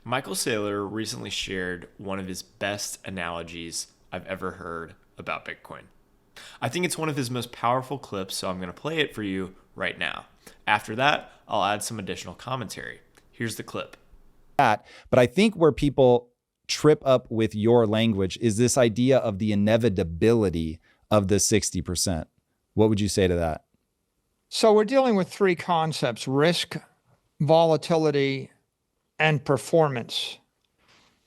Michael Saylor recently shared one of his best analogies I've ever heard about Bitcoin. I think it's one of his most powerful clips, so I'm going to play it for you right now. After that, I'll add some additional commentary. Here's the clip. But I think where people trip up with your language is this idea of the inevitability of the 60%. What would you say to that? So we're dealing with three concepts: risk, volatility, and performance.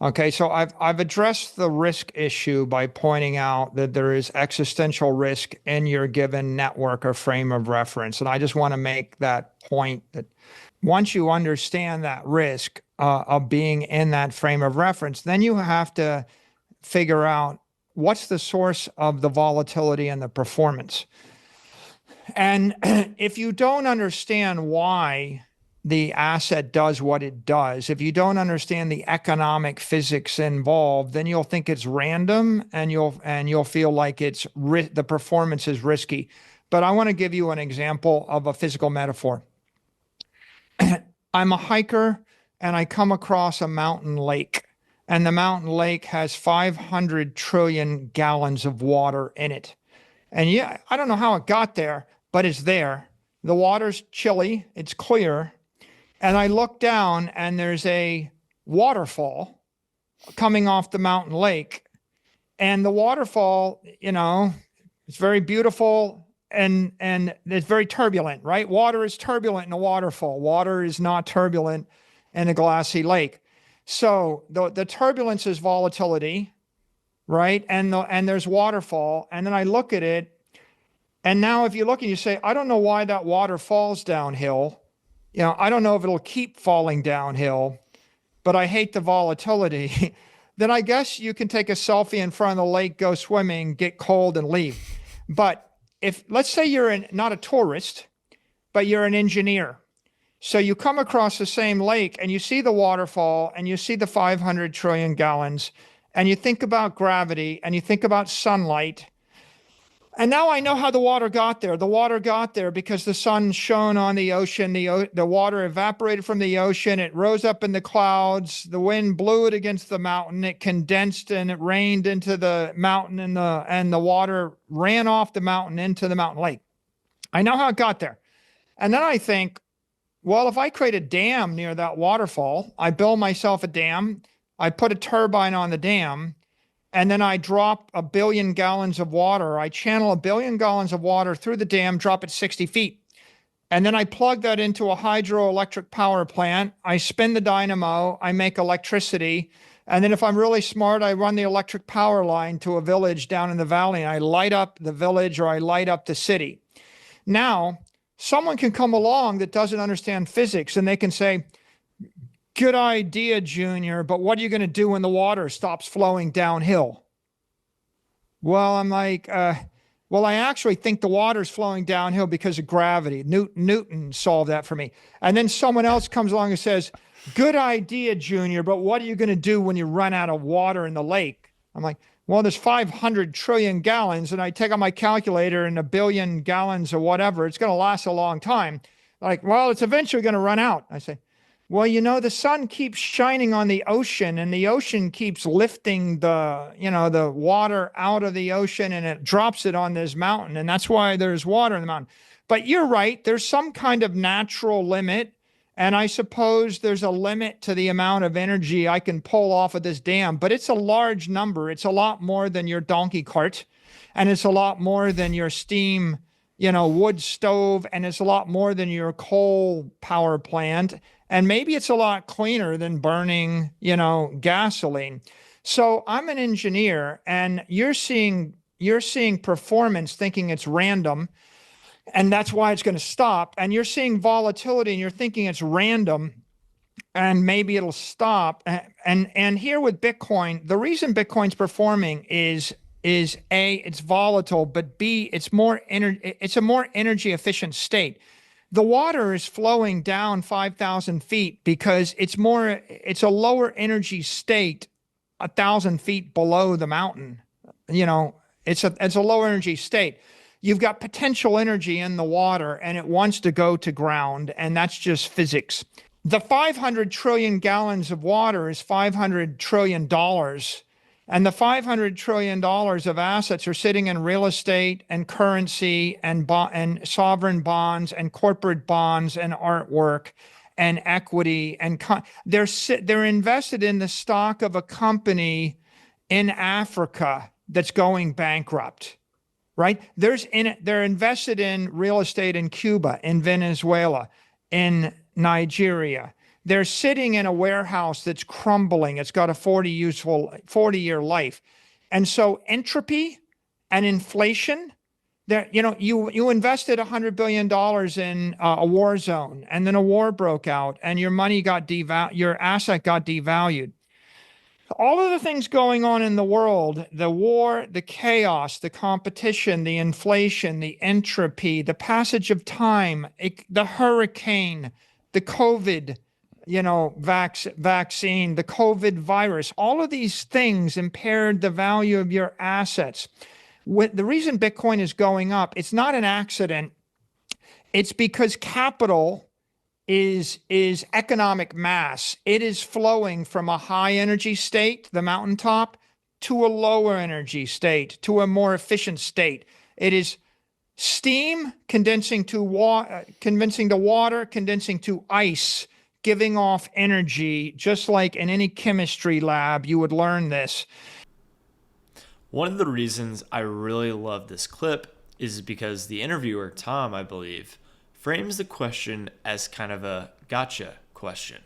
Okay, so I've addressed the risk issue by pointing out that there is existential risk in your given network or frame of reference. And I just want to make that point that once you understand that risk of being in that frame of reference, then you have to figure out what's the source of the volatility and the performance. And if you don't understand why the asset does what it does, if you don't understand the economic physics involved, then you'll think it's random and you'll feel like the performance is risky. But I want to give you an example of a physical metaphor. I'm a hiker and I come across a mountain lake, and the mountain lake has 500 trillion gallons of water in it. And yeah, I don't know how it got there, but it's there. The water's chilly, it's clear. And I look down and there's a waterfall coming off the mountain lake. And the waterfall, it's very beautiful and it's very turbulent, right? Water is turbulent in a waterfall. Water is not turbulent in a glassy lake. So the turbulence is volatility, right? And there's waterfall. And then I look at it. And now if you look and you say, I don't know why that water falls downhill. I don't know if it'll keep falling downhill, but I hate the volatility. Then I guess you can take a selfie in front of the lake, go swimming, get cold and leave. But let's say you're not a tourist, but you're an engineer. So you come across the same lake and you see the waterfall and you see the 500 trillion gallons and you think about gravity and you think about sunlight. And now I know how the water got there. The water got there because the sun shone on the ocean. The water evaporated from the ocean. It rose up in the clouds. The wind blew it against the mountain. It condensed and it rained into the mountain, and the water ran off the mountain into the mountain lake. I know how it got there. And then I think, well, if I create a dam near that waterfall, I build myself a dam, I put a turbine on the dam, and then I drop 1 billion gallons of water. I channel 1 billion gallons of water through the dam, drop it 60 feet. And then I plug that into a hydroelectric power plant. I spin the dynamo, I make electricity. And then if I'm really smart, I run the electric power line to a village down in the valley, and I light up the village or I light up the city. Now, someone can come along that doesn't understand physics and they can say, good idea, Junior, but what are you going to do when the water stops flowing downhill? Well, I'm like, well, I actually think the water's flowing downhill because of gravity. Newton solved that for me. And then someone else comes along and says, good idea, Junior, but what are you going to do when you run out of water in the lake? I'm like, well, there's 500 trillion gallons, and I take out my calculator and 1 billion gallons or whatever. It's going to last a long time. Like, well, it's eventually going to run out. I say, well, the sun keeps shining on the ocean, and the ocean keeps lifting the water out of the ocean, and it drops it on this mountain. And that's why there's water in the mountain. But you're right. There's some kind of natural limit. And I suppose there's a limit to the amount of energy I can pull off of this dam, but it's a large number. It's a lot more than your donkey cart, and it's a lot more than your steam, wood stove, and it's a lot more than your coal power plant. And maybe it's a lot cleaner than burning, gasoline. So I'm an engineer, and you're seeing performance thinking it's random, and that's why it's going to stop. And you're seeing volatility and you're thinking it's random and maybe it'll stop. And here with Bitcoin, the reason Bitcoin's performing is A, it's volatile, but B, it's a more energy efficient state. The water is flowing down 5,000 feet because it's a lower energy state 1,000 feet below the mountain. It's a lower energy state. You've got potential energy in the water and it wants to go to ground, and that's just physics. The 500 trillion gallons of water is $500 trillion. And the $500 trillion of assets are sitting in real estate and currency and sovereign bonds and corporate bonds and artwork and equity. And they're invested in the stock of a company in Africa that's going bankrupt, right? They're invested in real estate in Cuba, in Venezuela, in Nigeria. They're sitting in a warehouse that's crumbling. It's got a 40-year life. And so entropy and inflation, you invested $100 billion in a war zone, and then a war broke out and your your asset got devalued. All of the things going on in the world, the war, the chaos, the competition, the inflation, the entropy, the passage of time, the hurricane, the COVID, vaccine, the COVID virus, all of these things impaired the value of your assets. The reason Bitcoin is going up, it's not an accident. It's because capital is economic mass. It is flowing from a high energy state, the mountaintop, to a lower energy state, to a more efficient state. It is steam condensing to water, condensing to ice, giving off energy, just like in any chemistry lab, you would learn this. One of the reasons I really love this clip is because the interviewer, Tom, I believe, frames the question as kind of a gotcha question.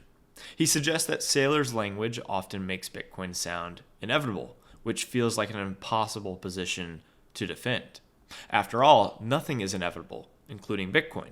He suggests that Saylor's language often makes Bitcoin sound inevitable, which feels like an impossible position to defend. After all, nothing is inevitable, including Bitcoin.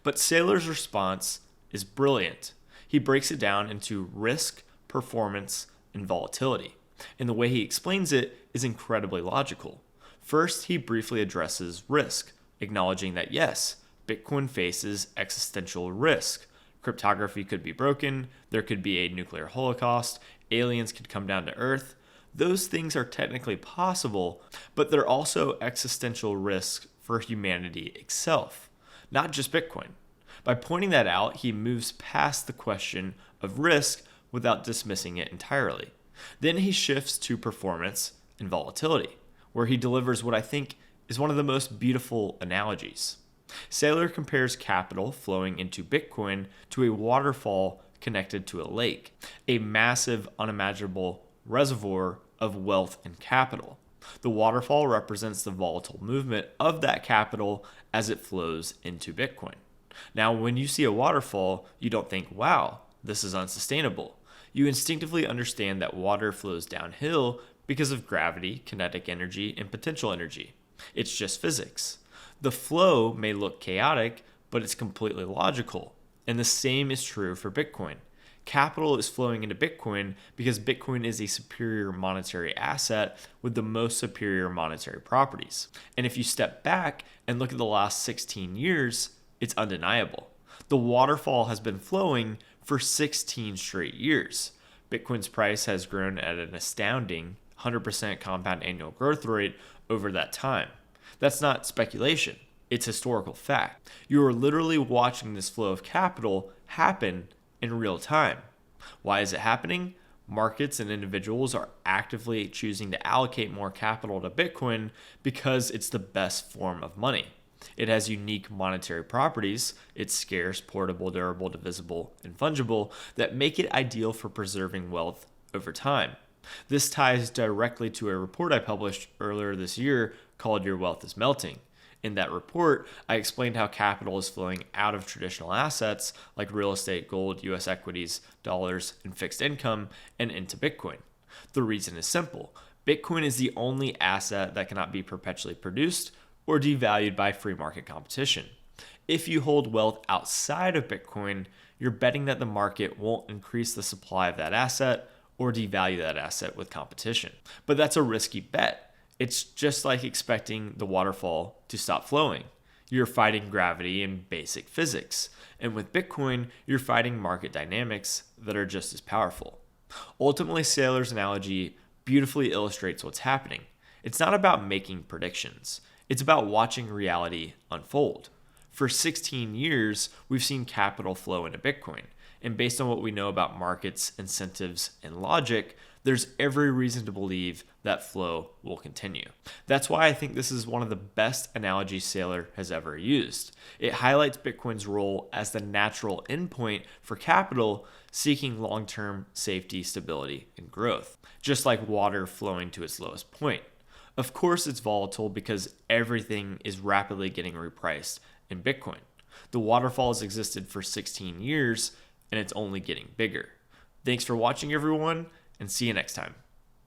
But Saylor's response is brilliant. He breaks it down into risk, performance, and volatility. And the way he explains it is incredibly logical. First, he briefly addresses risk, acknowledging that yes, Bitcoin faces existential risk. Cryptography could be broken, there could be a nuclear holocaust, aliens could come down to Earth. Those things are technically possible, but they're also existential risks for humanity itself, not just Bitcoin. By pointing that out, he moves past the question of risk without dismissing it entirely. Then he shifts to performance and volatility, where he delivers what I think is one of the most beautiful analogies. Saylor compares capital flowing into Bitcoin to a waterfall connected to a lake, a massive, unimaginable reservoir of wealth and capital. The waterfall represents the volatile movement of that capital as it flows into Bitcoin. Now, when you see a waterfall, you don't think, wow, this is unsustainable. You instinctively understand that water flows downhill because of gravity, kinetic energy, and potential energy. It's just physics. The flow may look chaotic, but it's completely logical. And the same is true for Bitcoin. Capital is flowing into Bitcoin because Bitcoin is a superior monetary asset with the most superior monetary properties. And if you step back and look at the last 16 years, it's undeniable. The waterfall has been flowing for 16 straight years. Bitcoin's price has grown at an astounding 100% compound annual growth rate over that time. That's not speculation, it's historical fact. You are literally watching this flow of capital happen in real time. Why is it happening? Markets and individuals are actively choosing to allocate more capital to Bitcoin because it's the best form of money. It has unique monetary properties, it's scarce, portable, durable, divisible, and fungible that make it ideal for preserving wealth over time. This ties directly to a report I published earlier this year called Your Wealth is Melting. In that report, I explained how capital is flowing out of traditional assets like real estate, gold, US equities, dollars, and fixed income and into Bitcoin. The reason is simple. Bitcoin is the only asset that cannot be perpetually produced or devalued by free market competition. If you hold wealth outside of Bitcoin, you're betting that the market won't increase the supply of that asset or devalue that asset with competition. But that's a risky bet. It's just like expecting the waterfall to stop flowing. You're fighting gravity and basic physics. And with Bitcoin, you're fighting market dynamics that are just as powerful. Ultimately, Saylor's analogy beautifully illustrates what's happening. It's not about making predictions. It's about watching reality unfold. For 16 years, we've seen capital flow into Bitcoin, And based on what we know about markets, incentives, and logic, there's every reason to believe that flow will continue. That's why I think this is one of the best analogies Saylor has ever used. It highlights Bitcoin's role as the natural endpoint for capital seeking long-term safety, stability, and growth, just like water flowing to its lowest point. Of course, it's volatile because everything is rapidly getting repriced in Bitcoin. The waterfall has existed for 16 years, and it's only getting bigger. Thanks for watching, everyone, and see you next time.